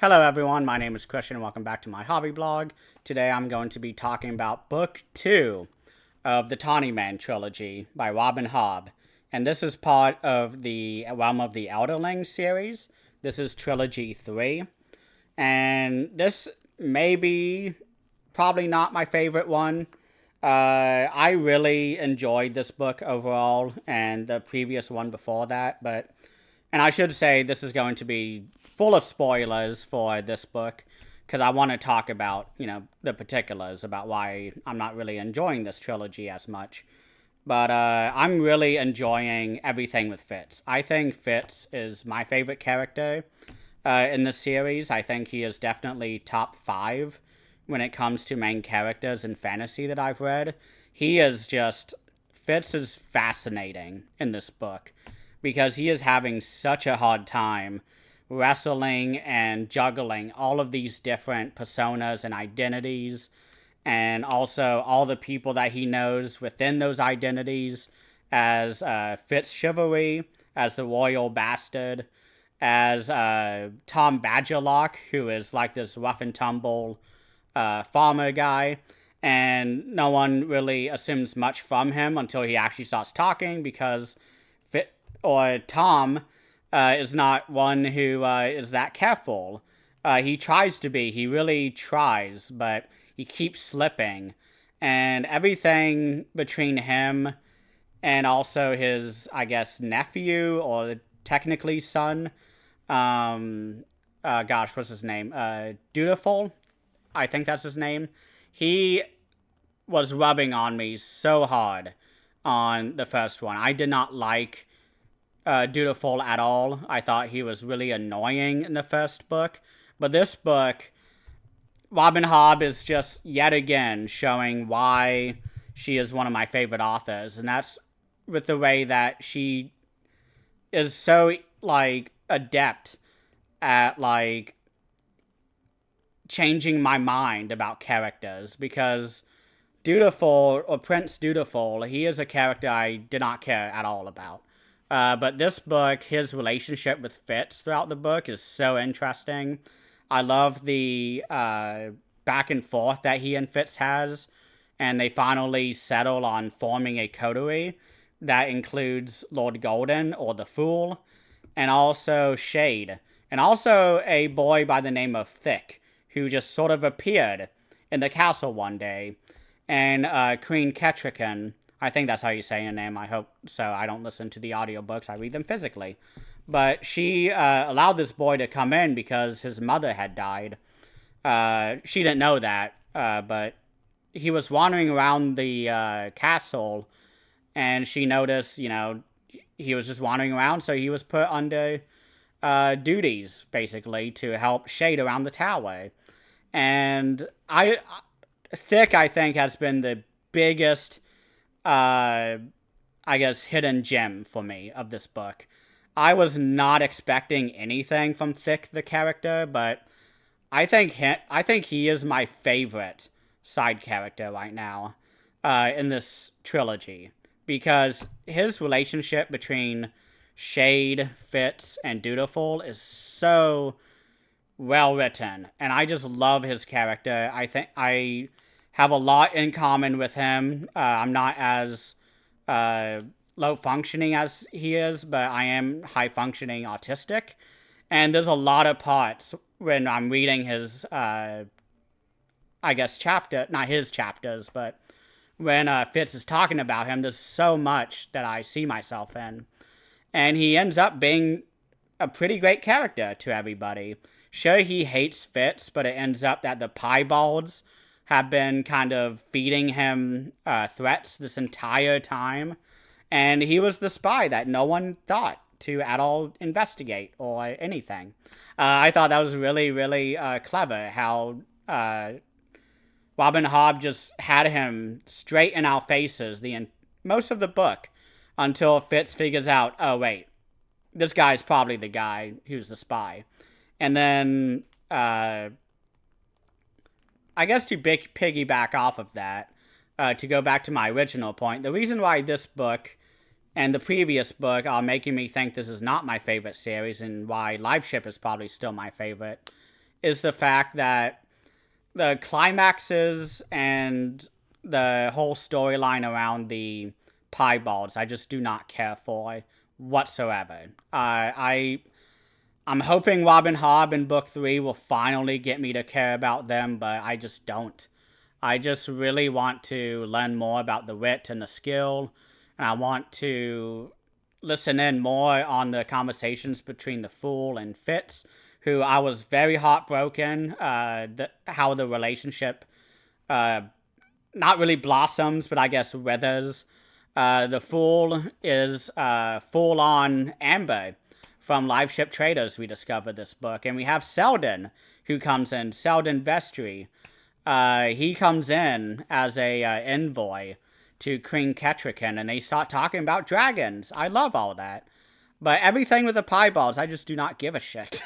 Hello everyone, my name is Christian and welcome back to my hobby blog. Today I'm going to be talking about Book 2 of the Tawny trilogy by Hobb and Hobb. And this is part of the Realm of the Elderling series. This is Trilogy 3. And this may be probably not my favorite one. I really enjoyed this book overall and the previous one before that, and I should say this is going to be full of spoilers for this book because I want to talk about, the particulars about why I'm not really enjoying this trilogy as much. But I'm really enjoying everything with Fitz. I think Fitz is my favorite character in the series. I think he is definitely top 5 when it comes to main characters in fantasy that I've read. Fitz is fascinating in this book because he is having such a hard time wrestling and juggling all of these different personas and identities, and also all the people that he knows within those identities as Fitz Chivalry, as the Royal Bastard, as Tom Badgerlock, who is like this rough and tumble farmer guy, and no one really assumes much from him until he actually starts talking because Tom is not one who is that careful. He tries to be. He really tries, but he keeps slipping. And everything between him and also his, I guess, nephew, or technically son, what's his name? Dutiful? I think that's his name. He was rubbing on me so hard on the first one. I did not like Dutiful at all. I thought he was really annoying in the first book. But this book, Hobb and Hobb is just yet again showing why she is one of my favorite authors. And that's with the way that she is so, adept at, changing my mind about characters. Because Dutiful, or Prince Dutiful, he is a character I did not care at all about. But this book, his relationship with Fitz throughout the book is so interesting. I love the back and forth that he and Fitz has, and they finally settle on forming a coterie that includes Lord Golden, or the Fool, and also Shade, and also a boy by the name of Thick, who just sort of appeared in the castle one day, and Queen Ketrican. I think that's how you say her name. I hope so. I don't listen to the audiobooks. I read them physically. But she allowed this boy to come in because his mother had died. She didn't know that, but he was wandering around the castle, and she noticed, he was just wandering around, so he was put under duties, basically, to help Shade around the tower. And Thick, I think, has been the biggest hidden gem for me of this book. I was not expecting anything from Thick the character, but I think he is my favorite side character right now in this trilogy, because his relationship between Shade, Fitz, and Dutiful is so well written, and I just love his character. I think I have a lot in common with him. I'm not as low functioning as he is, but I am high functioning autistic. And there's a lot of parts when I'm reading his, not his chapters, but when Fitz is talking about him, there's so much that I see myself in. And he ends up being a pretty great character to everybody. Sure, he hates Fitz, but it ends up that the piebalds have been kind of feeding him threats this entire time. And he was the spy that no one thought to at all investigate or anything. I thought that was really, really clever how Hobb and Hobb just had him straight in our faces most of the book until Fitz figures out, oh, wait, this guy's probably the guy who's the spy. And then I guess to piggyback off of that, to go back to my original point, the reason why this book and the previous book are making me think this is not my favorite series, and why Live Ship is probably still my favorite, is the fact that the climaxes and the whole storyline around the piebalds, I just do not care for whatsoever. I'm hoping Robin Hobb in book 3 will finally get me to care about them, but I just don't. I just really want to learn more about the wit and the skill, and I want to listen in more on the conversations between the Fool and Fitz, who I was very heartbroken. How the relationship not really blossoms, but I guess withers. The Fool is full on Amber from Live Ship Traders. We discovered this book, and we have Selden who comes in. Selden Vestry. He comes in as a envoy to King Ketrican, and they start talking about dragons. I love all that. But everything with the pieballs, I just do not give a shit.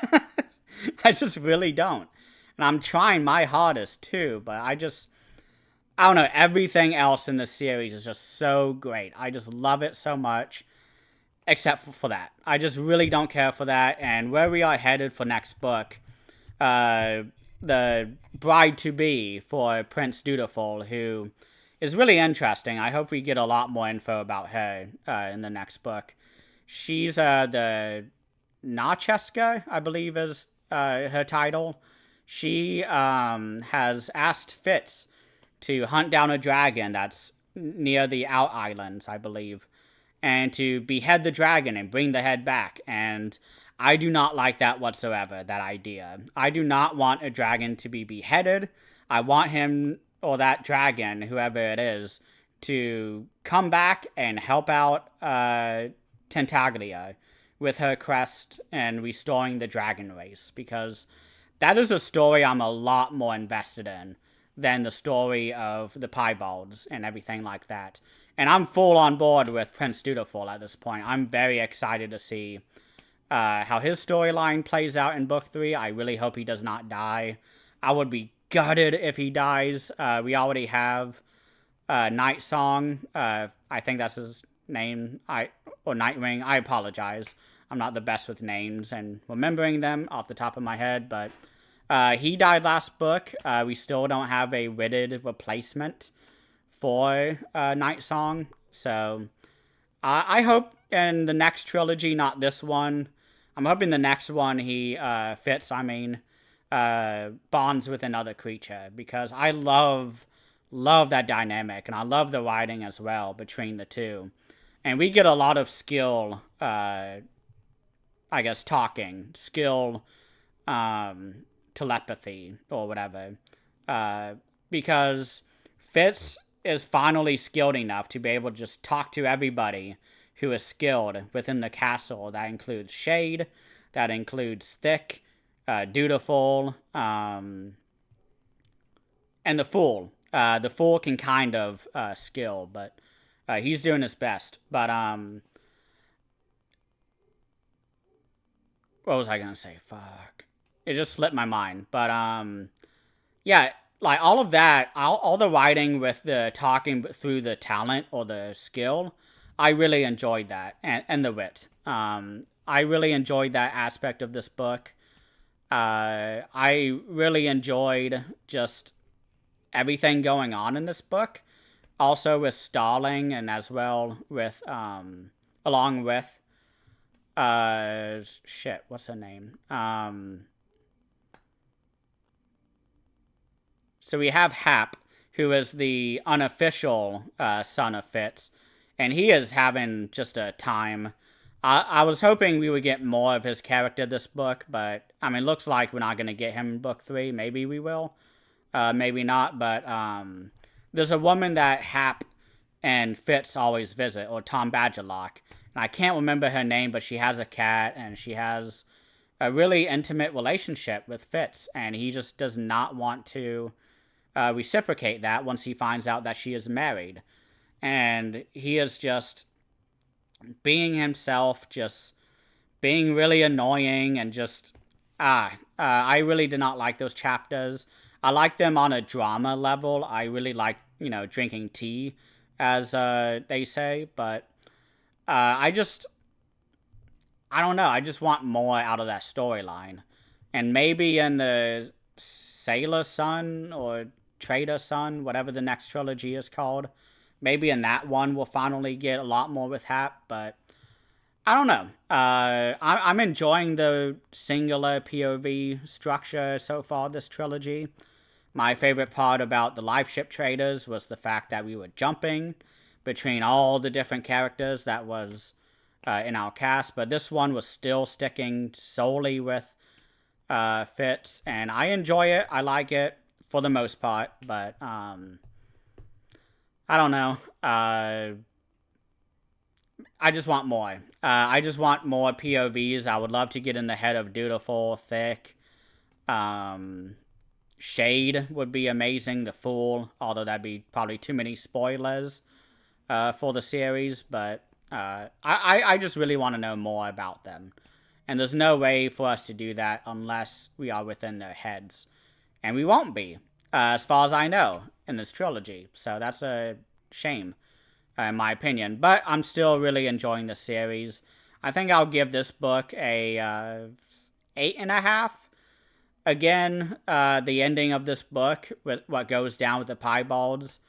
I just really don't. And I'm trying my hardest too, but I don't know, everything else in the series is just so great. I just love it so much, except for that. I just really don't care for that, and where we are headed for next book, the bride-to-be for Prince Dutiful, who is really interesting. I hope we get a lot more info about her in the next book. She's the Nacheska, I believe is her title. She has asked Fitz to hunt down a dragon that's near the Out Islands, I believe, and to behead the dragon and bring the head back. And I do not like that whatsoever, that idea. I do not want a dragon to be beheaded. I want him, or that dragon, whoever it is, to come back and help out Tentaglia with her crest and restoring the dragon race, because that is a story I'm a lot more invested in than the story of the piebalds and everything like that. And I'm full on board with Prince Dutiful at this point. I'm very excited to see how his storyline plays out in book 3. I really hope he does not die. I would be gutted if he dies. We already have Night Song. I think that's his name. Or Nightwing. I apologize. I'm not the best with names and remembering them off the top of my head, but he died last book. We still don't have a witted replacement for Night Song. So I hope in the next trilogy, not this one, I'm hoping the next one he Fitz, bonds with another creature, because I love that dynamic, and I love the writing as well between the two. And we get a lot of skill, I guess, talking, skill, telepathy, or whatever. Because Fitz is finally skilled enough to be able to just talk to everybody who is skilled within the castle. That includes Shade, that includes Thick, Dutiful, and the Fool. The Fool can kind of skill, but he's doing his best. But what was I gonna say? Fuck, it just slipped my mind. But yeah, like all of that, all the writing with the talking through the talent or the skill, I really enjoyed that, and the wit. I really enjoyed that aspect of this book. I really enjoyed just everything going on in this book. Also with Starling, and as well with, along with, shit, what's her name? So we have Hap, who is the unofficial son of Fitz, and he is having just a time. I was hoping we would get more of his character this book, but, I mean, looks like we're not going to get him in book 3. Maybe we will. Maybe not, but there's a woman that Hap and Fitz always visit, or Tom Badgerlock. And I can't remember her name, but she has a cat, and she has a really intimate relationship with Fitz, and he just does not want to reciprocate that once he finds out that she is married. And he is just being himself, just being really annoying, and just, I really did not like those chapters. I like them on a drama level. I really like, drinking tea, as they say, but I don't know. I just want more out of that storyline. And maybe in the Sailor Sun or Trader Sun, whatever the next trilogy is called, maybe in that one we'll finally get a lot more with Hap, but I don't know. I'm enjoying the singular POV structure so far this trilogy. My favorite part about the live ship traders was the fact that we were jumping between all the different characters that was in our cast, but this one was still sticking solely with Fitz, and I enjoy it. I like it for the most part, but I don't know. I just want more. I just want more POVs. I would love to get in the head of Dutiful, Thick. Shade would be amazing. The Fool, although that'd be probably too many spoilers for the series. But I just really want to know more about them. And there's no way for us to do that unless we are within their heads. And we won't be, as far as I know, in this trilogy. So that's a shame, in my opinion. But I'm still really enjoying the series. I think I'll give this book a 8.5. Again, the ending of this book, with what goes down with the piebalds,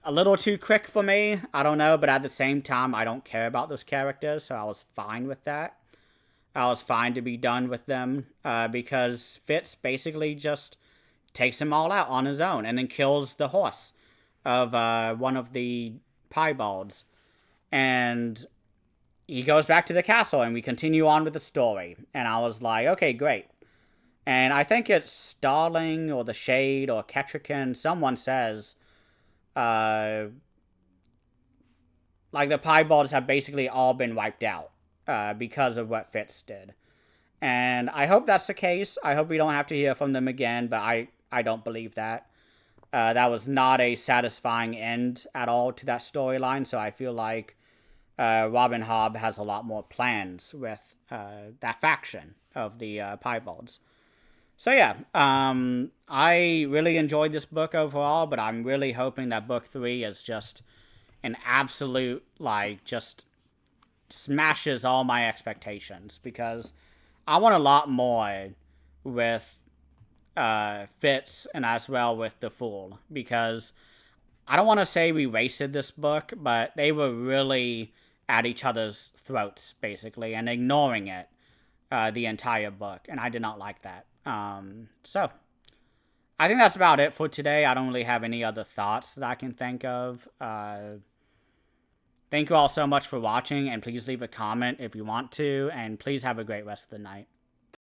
a little too quick for me. I don't know, but at the same time, I don't care about those characters, so I was fine with that. I was fine to be done with them because Fitz basically just takes them all out on his own and then kills the horse of one of the piebalds. And he goes back to the castle and we continue on with the story. And I was like, okay, great. And I think it's Starling or the Shade or Ketrican. Someone says, like the piebalds have basically all been wiped out because of what Fitz did. And I hope that's the case. I hope we don't have to hear from them again, but I don't believe that. That was not a satisfying end at all to that storyline, so I feel like Robin Hobb has a lot more plans with that faction of the piebalds. So yeah, I really enjoyed this book overall, but I'm really hoping that book 3 is just an absolute, like, just smashes all my expectations, because I want a lot more with Fitz and as well with the Fool, because I don't want to say we wasted this book, but they were really at each other's throats, basically, and ignoring it the entire book, and I did not like that. So, I think that's about it for today. I don't really have any other thoughts that I can think of. Thank you all so much for watching, and please leave a comment if you want to, and please have a great rest of the night.